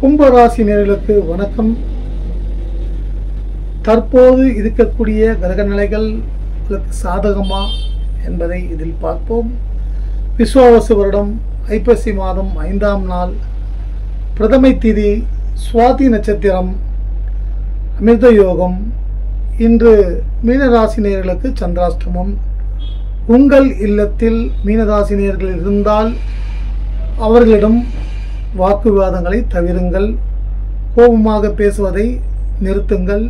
கும்பராசி நேயர்களுக்கு வணக்கம். தற்போது இருக்கக்கூடிய கிரக நிலைகள் சாதகமா என்பதை இதில் பார்ப்போம். விஸ்வாவசு வருடம் ஐப்பசி மாதம் 5ஆம் நாள், பிரதமை திதி, சுவாதி நட்சத்திரம், அமிர்த யோகம். இன்று மீனராசி நேயர்களுக்கு சந்திராஷ்டமம். உங்கள் இல்லத்தில் மீனராசி நேயர்கள் இருந்தால் அவர்களிடம் வாக்குவாதங்களை தவிருங்கள். கோபமாக பேசுவதை நிறுத்துங்கள்.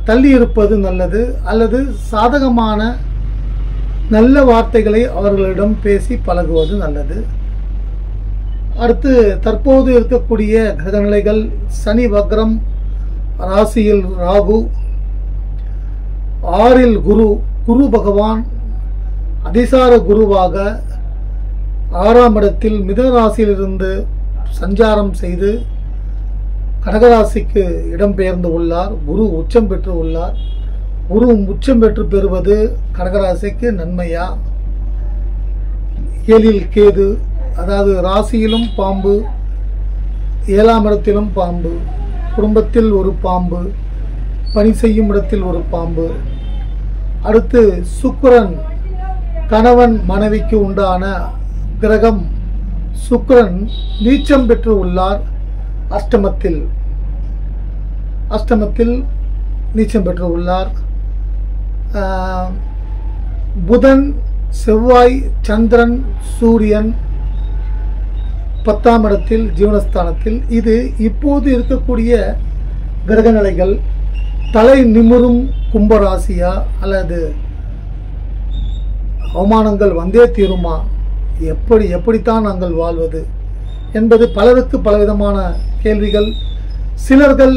தள்ளி இருப்பது நல்லது, அல்லது சாதகமான நல்ல வார்த்தைகளை அவர்களிடம் பேசி பழகுவது நல்லது. அடுத்து தற்போது இருக்கக்கூடிய கிரகநிலைகள்: சனி வக்ரம், ராசியில் ராகு, 6இல் குரு பகவான் அதிசார குருவாக 6ஆம் இடத்தில் மிதுன ராசியிலிருந்து சஞ்சாரம் செய்து கடகராசிக்கு இடம்பெயர்ந்து உள்ளார். குரு உச்சம் பெற்று உள்ளார். குரு உச்சம் பெற்று பெறுவது கடகராசிக்கு நன்மையா? 7இல் கேது, அதாவது ராசியிலும் பாம்பு, 7ஆம் இடத்திலும் பாம்பு, குடும்பத்தில் ஒரு பாம்பு, பணி செய்யும் இடத்தில் ஒரு பாம்பு. அடுத்து சுக்கிரன், கணவன் மனைவிக்கு உண்டான கிரகம் சுக்கிரன் நீச்சம் பெற்று உள்ளார். அஷ்டமத்தில் நீச்சம் பெற்று உள்ளார். புதன், செவ்வாய், சந்திரன், சூரியன் 10ஆம் இடத்தில் ஜீவனஸ்தானத்தில். இது இப்போது இருக்கக்கூடிய கிரக நிலைகள். தலை நிமிரும் கும்பராசியா, அல்லது அவமானங்கள் வந்தே தீருமா? எப்படித்தான் நாங்கள் வாழ்வது என்பது பலருக்கு பலவிதமான கேள்விகள். சிலர்கள்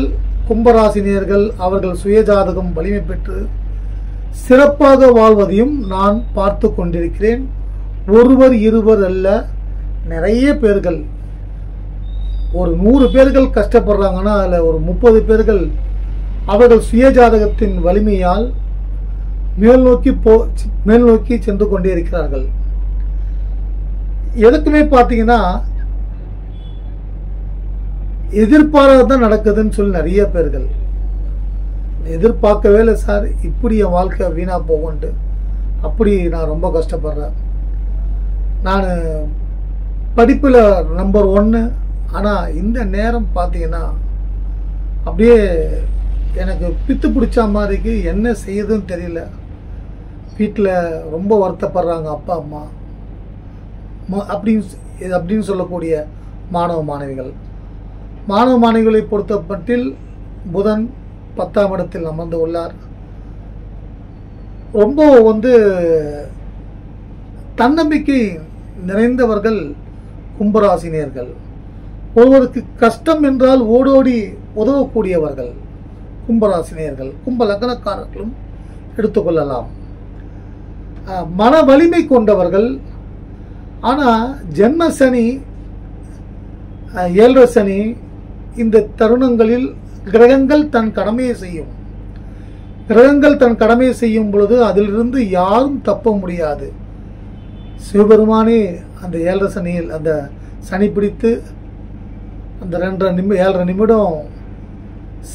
கும்பராசினியர்கள் அவர்கள் சுயஜாதகம் வலிமை பெற்று சிறப்பாக வாழ்வதையும் நான் பார்த்து கொண்டிருக்கிறேன். ஒருவர் இருவர் அல்ல, நிறைய பேர்கள். ஒரு 100 பேர்கள் கஷ்டப்படுறாங்கன்னா அதில் ஒரு 30 பேர்கள் அவர்கள் சுயஜாதகத்தின் வலிமையால் மேல் நோக்கி சென்று கொண்டே இருக்கிறார்கள். எதுக்குமே பார்த்தீங்கன்னா எதிர்பாராதான் நடக்குதுன்னு சொல்லி நிறைய பேர்கள் எதிர்பார்க்கவே இல்லை சார், இப்படி என் வாழ்க்கை வீணா போகும்ட்டு. அப்படி நான் ரொம்ப கஷ்டப்படுறேன். நான் படிப்பில் நம்பர் 1, ஆனால் இந்த நேரம் பார்த்தீங்கன்னா அப்படியே எனக்கு பித்து பிடிச்ச மாதிரிக்கு என்ன செய்யுதுன்னு தெரியல. வீட்டில் ரொம்ப வருத்தப்படுறாங்க அப்பா அம்மா அப்படின்னு சொல்லக்கூடிய மாணவ மாணவிகளை பொறுத்த மட்டில் புதன் 10ஆம் இடத்தில் அமர்ந்து உள்ளார். ரொம்ப தன்னம்பிக்கை நிறைந்தவர்கள் கும்பராசினியர்கள். ஒருவருக்கு கஷ்டம் என்றால் ஓடோடி உதவக்கூடியவர்கள் கும்பராசினியர்கள். கும்ப லக்னக்காரர்களும் எடுத்துக்கொள்ளலாம். மன வலிமை கொண்டவர்கள். ஆனால் ஜென்ம சனி, 7 சனி, இந்த தருணங்களில் கிரகங்கள் தன் கடமையை செய்யும். கிரகங்கள் தன் கடமையை செய்யும் பொழுது அதிலிருந்து யாரும் தப்ப முடியாது. சிவபெருமானே அந்த 7 சனியில் அந்த சனி பிடித்து அந்த 7.5 நிமிடம்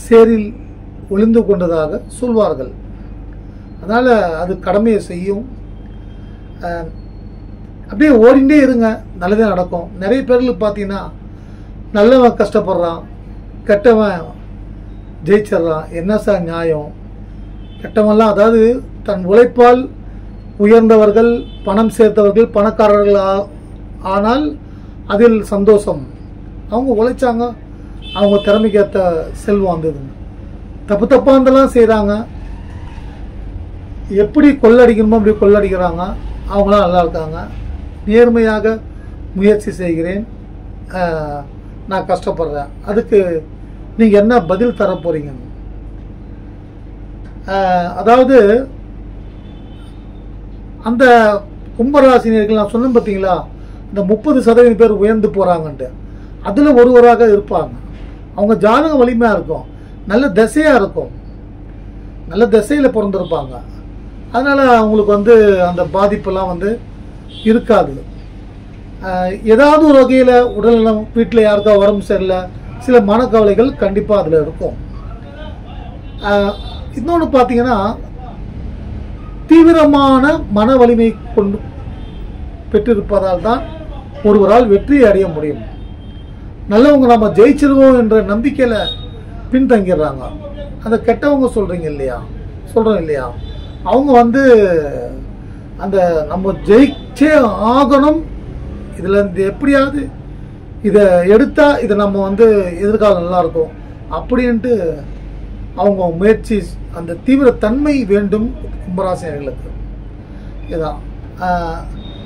சேரில் ஒளிந்து கொண்டதாக சொல்வார்கள். அதனால் அது கடமையை செய்யும். அப்படியே ஓடிண்டே இருங்க, நல்லதே நடக்கும். நிறைய பேர்களுக்கு பார்த்தீங்கன்னா நல்லவன் கஷ்டப்படுறான், கெட்டவன் ஜெயிச்சிட்றான். என்ன சார் நியாயம்? கெட்டவன்லாம், அதாவது தன் உழைப்பால் உயர்ந்தவர்கள், பணம் சேர்த்தவர்கள், பணக்காரர்கள் ஆனால் அதில் சந்தோஷம். அவங்க உழைச்சாங்க, அவங்க திறமைக்கு ஏற்ற செல்வம் வந்ததுங்க. தப்பாக இருந்தெல்லாம் செய்கிறாங்க. எப்படி கொள்ளடிக்கணுமோ அப்படி கொள்ளடிக்கிறாங்க. அவங்களாம் நல்லா இருக்காங்க. நேர்மையாக முயற்சி செய்கிறேன், நான் கஷ்டப்படுறேன். அதுக்கு நீங்கள் என்ன பதில் தர போகிறீங்க? அதாவது அந்த கும்பராசினியர்கள் நான் சொன்னேன் பார்த்தீங்களா, இந்த 30% பேர் உயர்ந்து போகிறாங்கன்ட்டு, அதில் ஒருவராக இருப்பாங்க. அவங்க ஜாதகம் வலிமையாக இருக்கும், நல்ல திசையாக இருக்கும், நல்ல திசையில் பிறந்திருப்பாங்க. அதனால் அவங்களுக்கு அந்த பாதிப்பெல்லாம் இருக்காது. ஏதாவது ஒரு வகையில் உடல்நலம், வீட்டில் யாருக்கா உடம்பு சரியில்லை, சில மனக்கவலைகள் கண்டிப்பாக அதில் இருக்கும். இன்னொன்று பார்த்தீங்கன்னா, தீவிரமான மன வலிமை கொண்டு பெற்றிருப்பதால் தான் ஒருவரால் வெற்றி அடைய முடியும். நல்லவங்க நம்ம ஜெயிச்சிருவோம் என்ற நம்பிக்கையில் பின்தங்கிடுறாங்க. அந்த கெட்டவங்க சொல்கிறோம் இல்லையா, அவங்க அந்த நம்ம ஜெயிச்சே ஆகணும், இதில் இந்த எப்படியாவது இதை எடுத்தால் இதை நம்ம எதிர்காலம் நல்லாயிருக்கும் அப்படின்ட்டு அவங்க முயற்சி, அந்த தீவிர தன்மை வேண்டும் கும்பராசினியர்களுக்கு. இதுதான்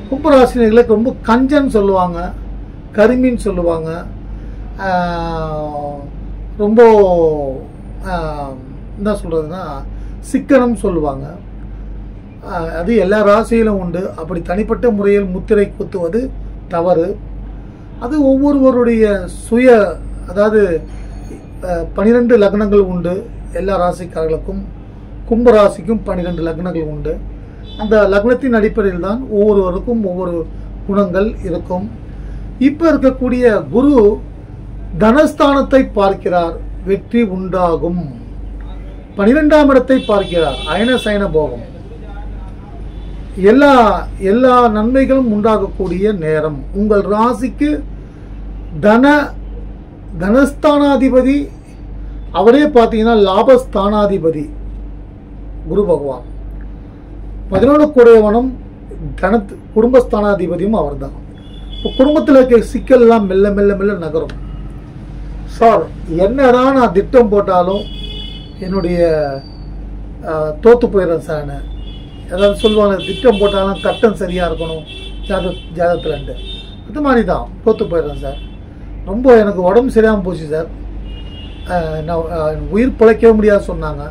கும்பராசினியர்களுக்கு ரொம்ப கஞ்சன்னு சொல்லுவாங்க, கருமின்னு சொல்லுவாங்க, ரொம்ப என்ன சொல்கிறதுனா சிக்கனம் சொல்லுவாங்க. அது எல்லா ராசியிலும் உண்டு. அப்படி தனிப்பட்ட முறையில் முத்திரை குத்துவது தவறு. அது ஒவ்வொருவருடைய சுய, அதாவது 12 லக்னங்கள் உண்டு எல்லா ராசிக்காரர்களுக்கும். கும்பராசிக்கும் 12 லக்னங்கள் உண்டு. அந்த லக்னத்தின் அடிப்படையில் தான் ஒவ்வொருவருக்கும் ஒவ்வொரு குணங்கள் இருக்கும். இப்போ இருக்கக்கூடிய குரு தனஸ்தானத்தை பார்க்கிறார், வெற்றி உண்டாகும். 12ஆம் இடத்தை பார்க்கிறார், அயன சயன போகம். எல்லா நன்மைகளும் உண்டாகக்கூடிய நேரம். உங்கள் ராசிக்கு தனஸ்தானாதிபதி அவரே பார்த்தீங்கன்னா லாபஸ்தானாதிபதி குரு பகவான். 11 கூடையவனும் குடும்பஸ்தானாதிபதியும் அவர் தான். இப்போ குடும்பத்தில் இருக்க சிக்கல்லாம் மெல்ல மெல்ல மெல்ல நகரும். சார், என்னதான் நான் திட்டம் போட்டாலும் என்னுடைய தோற்று போயிடுறேன் சார். ஏதாவது சொல்லுவாங்க, திட்டம் போட்டாலும் கட்டம் சரியாக இருக்கணும் ஜாதகத்தில்ண்டு. அது மாதிரி தான் தோற்று போயிடுறேன் சார். ரொம்ப எனக்கு உடம்பு சரியாமல் போச்சு சார். நான் உயிர் பிழைக்க முடியாது சொன்னாங்க.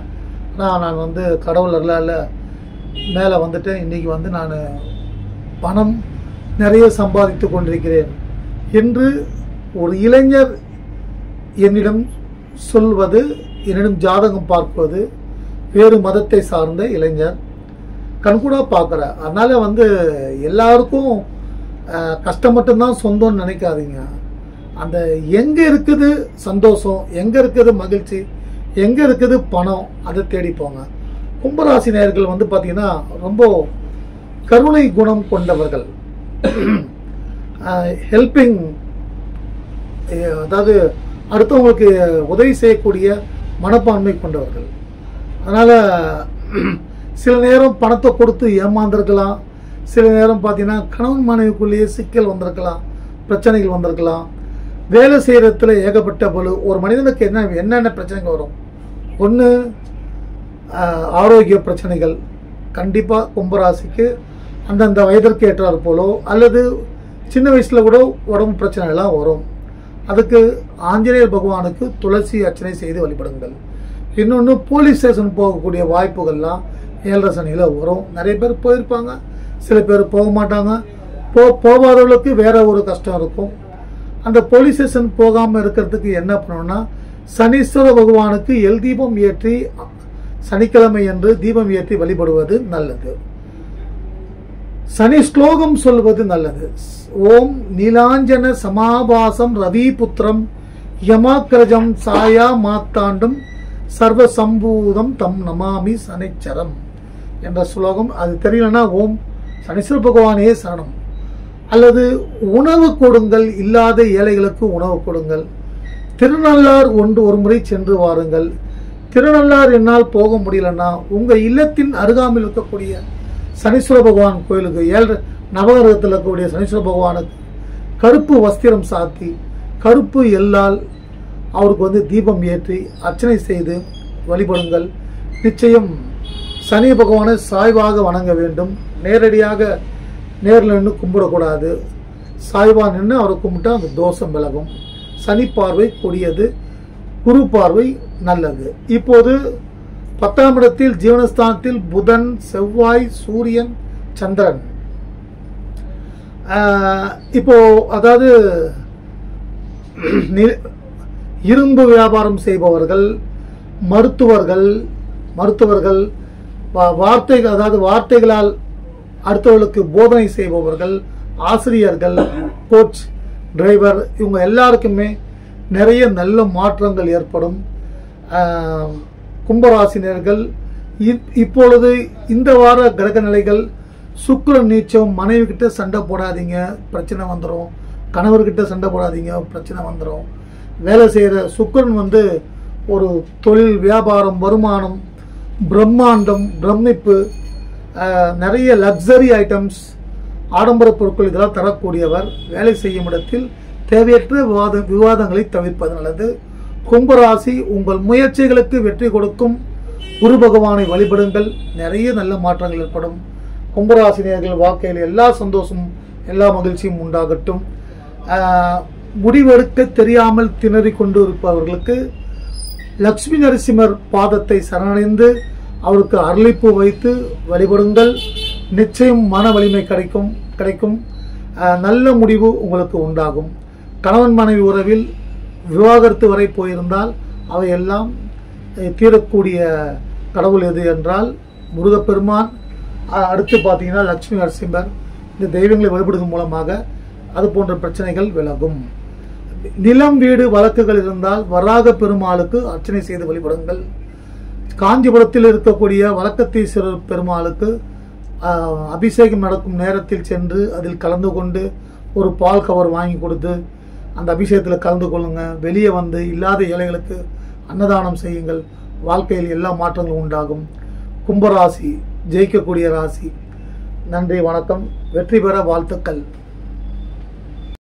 நான் கடவுள் அருளால் மேலே வந்துட்டேன். இன்றைக்கி நான் பணம் நிறைய சம்பாதித்து கொண்டிருக்கிறேன் என்று ஒரு இளைஞர் என்னிடம் சொல்வது, என்னிடம் ஜாதகம் பார்ப்பது, வேறு மதத்தை சார்ந்த இளைஞர் கண்கூடாக பார்க்குற. அதனால் எல்லாருக்கும் கஷ்டம் மட்டும்தான் சொந்தம்னு நினைக்காதீங்க. அந்த எங்கே இருக்குது சந்தோஷம், எங்கே இருக்குது மகிழ்ச்சி, எங்கே இருக்குது பணம், அதை தேடி போங்க. கும்பராசி நேயர்கள் பார்த்தீங்கன்னா ரொம்ப கருணை குணம் கொண்டவர்கள், ஹெல்பிங், அதாவது அடுத்தவங்களுக்கு உதவி செய்யக்கூடிய மனப்பான்மை கொண்டவர்கள். அதனால் சில நேரம் பணத்தை கொடுத்து ஏமாந்துருக்கலாம். சில நேரம் பார்த்தீங்கன்னா கணவன் மனைவிக்குள்ளேயே சிக்கல் வந்திருக்கலாம், பிரச்சனைகள் வந்திருக்கலாம். வேலை செய்கிறதுல ஏகப்பட்ட பலு. ஒரு மனிதனுக்கு என்னென்ன பிரச்சனைகள் வரும்? ஒன்று, ஆரோக்கிய பிரச்சனைகள். கண்டிப்பாக கும்பராசிக்கு அந்தந்த வயதிற்கு ஏற்றார் போலோ அல்லது சின்ன வயசில் கூட உடம்பு பிரச்சனைலாம் வரும். அதுக்கு ஆஞ்சநேயர் பகவானுக்கு துளசி அர்ச்சனை செய்து வழிபடுங்கள். இன்னொன்று, போலீஸ் ஸ்டேஷன் போகக்கூடிய வாய்ப்புகள்லாம் 7 சனியில் வரும். நிறைய பேர் போயிருப்பாங்க, சில பேர் போக மாட்டாங்க. போகாதவர்களுக்கு வேற ஒரு கஷ்டம் இருக்கும். அந்த போலீஸ் ஸ்டேஷன் போகாமல் இருக்கிறதுக்கு என்ன பண்ணணும்னா, சனீஸ்வர பகவானுக்கு எல் தீபம் ஏற்றி சனிக்கிழமை என்று தீபம் ஏற்றி வழிபடுவது நல்லது. சனி ஸ்லோகம் சொல்வது நல்லது. ஓம் நீலாஞ்சன சமாபாசம் ரவி புத்திரம் யமாக்கிரஜம் சாயா மாத்தாண்டும் சர்வ சம்பூதம் தம் நமாமி சனிச்சரம் என்ற ஸ்லோகம். அது தெரியலன்னா ஓம் சனீஸ்வர பகவானே சரணம். அல்லது உணவு கொடுங்கள், இல்லாத ஏழைகளுக்கு உணவு கொடுங்கள். திருநள்ளார் ஒரு முறை சென்று வாருங்கள். திருநள்ளார் என்னால் போக முடியலன்னா உங்கள் இல்லத்தின் அருகாமையில் இருக்கக்கூடிய சனீஸ்வர பகவான் கோயிலுக்கு, 7 நவகிரகத்தில் இருக்கக்கூடிய சனீஸ்வர பகவானுக்கு கருப்பு வஸ்திரம் சாத்தி கருப்பு எல்லால் அவருக்கு தீபம் ஏற்றி அர்ச்சனை செய்து வழிபடுங்கள். நிச்சயம் சனி பகவானை சாய்வாக வணங்க வேண்டும். நேரடியாக நேரில் நின்று கும்பிடக்கூடாது. சாய்வா நின்று அவரை கும்பிட்டா அந்த தோஷம் விலகும். சனி பார்வை கொடியது, குரு பார்வை நல்லது. இப்போது 10ஆம் இடத்தில் ஜீவனஸ்தானத்தில் புதன், செவ்வாய், சூரியன், சந்திரன். இப்போ அதாவது இரும்பு வியாபாரம் செய்பவர்கள், மருத்துவர்கள் வார்த்தைகளால் அடுத்தவர்களுக்கு போதனை செய்பவர்கள், ஆசிரியர்கள், கோச், டிரைவர் இவங்க எல்லாருக்குமே நிறைய நல்ல மாற்றங்கள் ஏற்படும். கும்பராசினியர்கள் இப்பொழுது இந்த வார கிரக நிலைகள் சுக்கிரன் நீச்சம். மனைவி கிட்ட சண்டை போடாதீங்க, பிரச்சனை வந்துடும். கணவர்கிட்ட சண்டை போடாதீங்க, பிரச்சனை வந்துடும். வேலை செய்கிற சுக்கிரன் ஒரு தொழில், வியாபாரம், வருமானம், பிரம்மாண்டம், பிரமிப்பு, நிறைய லக்ஸரி ஐட்டம்ஸ், ஆடம்பர பொருட்கள் இதெல்லாம் தரக்கூடியவர். வேலை செய்யும் இடத்தில் தேவையற்ற விவாதங்களை தவிர்ப்பது நல்லது. கும்பராசி உங்கள் முயற்சிகளுக்கு வெற்றி கொடுக்கும். குரு பகவானை வழிபடுங்கள், நிறைய நல்ல மாற்றங்கள் ஏற்படும். கும்பராசினியர்கள் வாழ்க்கையில் எல்லா சந்தோஷமும் எல்லா மகிழ்ச்சியும் உண்டாகட்டும். முடிவெடுக்க தெரியாமல் திணறி கொண்டு இருப்பவர்களுக்கு லக்ஷ்மி நரசிம்மர் பாதத்தை சரணடைந்து அவருக்கு அரளிப்பூ வைத்து வழிபடுங்கள். நிச்சயம் மன வலிமை கிடைக்கும். நல்ல முடிவு உங்களுக்கு உண்டாகும். கணவன் மனைவி உறவில் விவாகரத்து வரை போயிருந்தால் அவையெல்லாம் தீரக்கூடிய கடவுள் எது என்றால் முருகப்பெருமான். அடுத்து பார்த்தீங்கன்னா லட்சுமி நரசிம்மர். இந்த தெய்வங்களை வழிபடுவதன் மூலமாக அது போன்ற பிரச்சனைகள் விலகும். நிலம், வீடு, வழக்குகள் இருந்தால் வராக பெருமாளுக்கு அர்ச்சனை செய்து வழிபடுங்கள். காஞ்சிபுரத்தில் இருக்கக்கூடிய வழக்கத்தீஸ்வரர் பெருமாளுக்கு அபிஷேகம் நடக்கும் நேரத்தில் சென்று அதில் கலந்து கொண்டு ஒரு பால் கவர் வாங்கி கொடுத்து அந்த அபிஷேகத்தில் கலந்து கொள்ளுங்க. வெளியே வந்து இல்லாத ஏழைகளுக்கு அன்னதானம் செய்யுங்கள். வாழ்க்கையில் எல்லா மாற்றங்களும் உண்டாகும். கும்பராசி ஜெயிக்கக்கூடிய ராசி. நன்றி, வணக்கம். வெற்றி பெற வாழ்த்துக்கள்.